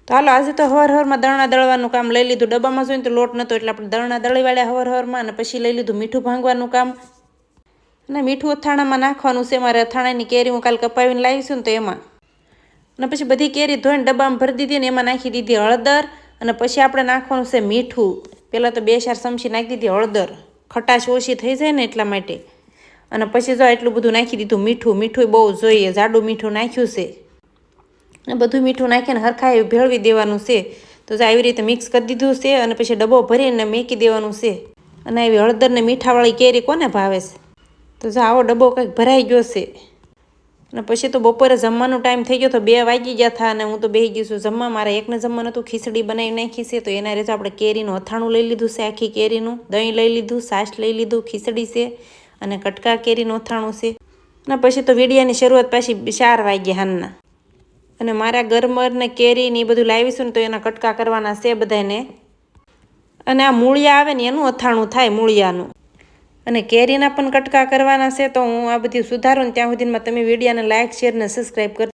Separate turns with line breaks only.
તો હાલો આજે તો હવારમાં દળણા દળવાનું કામ લઈ લીધું. ડબ્બામાં જોઈને તો લોટ નહોતો એટલે આપણે દળણા દળી વાળ્યા હવારમાં. અને પછી લઈ લીધું મીઠું ભાંગવાનું કામ. અને મીઠું અથાણામાં નાખવાનું છે. મારે અથાણાની કેરી હું કાલે કપાવીને લાવીશું ને તો એમાં. અને પછી બધી કેરી ધોઈને ડબ્બામાં ભરી દીધી ને એમાં નાખી દીધી હળદર. અને પછી આપણે નાખવાનું છે મીઠું. પહેલાં તો 2-4 ચમચી નાખી દીધી હળદર, ખટાશ ઓછી થઈ જાય ને એટલા માટે. અને પછી જો એટલું બધું નાખી દીધું મીઠું. મીઠું બહુ જોઈએ, જાડું મીઠું નાખ્યું છે. અને બધું મીઠું નાખીને હરખાઈ ભેળવી દેવાનું છે. તો જો આવી રીતે મિક્સ કરી દીધું છે. અને પછી ડબ્બો ભરીને મૂકી દેવાનું છે. અને આવી હળદર ને મીઠાવાળી કેરી કોને ભાવે છે? તો જો આવો ડબ્બો કંઈક ભરાઈ ગયો છે. અને પછી તો બપોરે જમવાનો ટાઈમ થઈ ગયો તો 2 વાગી ગયા હતા. અને હું તો બેસી ગઈ છું જમવા. મારે એકને જમવાનું હતું, ખીચડી બનાવી નાખી છે. તો એના રેજો આપણે કેરીનું અથાણું લઈ લીધું છે, આખી કેરીનું. દહીં લઈ લીધું, છાશ લઈ લીધું, ખીચડી છે અને કટકા કેરીનું અથાણું છે. અને પછી તો વિડિયાની શરૂઆત પાછી 4 વાગ્યા હાંજના. અને મારા ગરમરને કેરી ને એ બધું લાવીશું ને તો એના કટકા કરવાના છે બધાને. અને આ મૂળિયા આવે ને એનું અથાણું થાય, મૂળિયાનું. અને કેરીના પણ કટકા કરવાના છે. તો હું આ બધું સુધારું ને ત્યાં સુધીમાં તમે વિડીયોને લાઇક, શેર ને સબસ્ક્રાઈબ કરજો.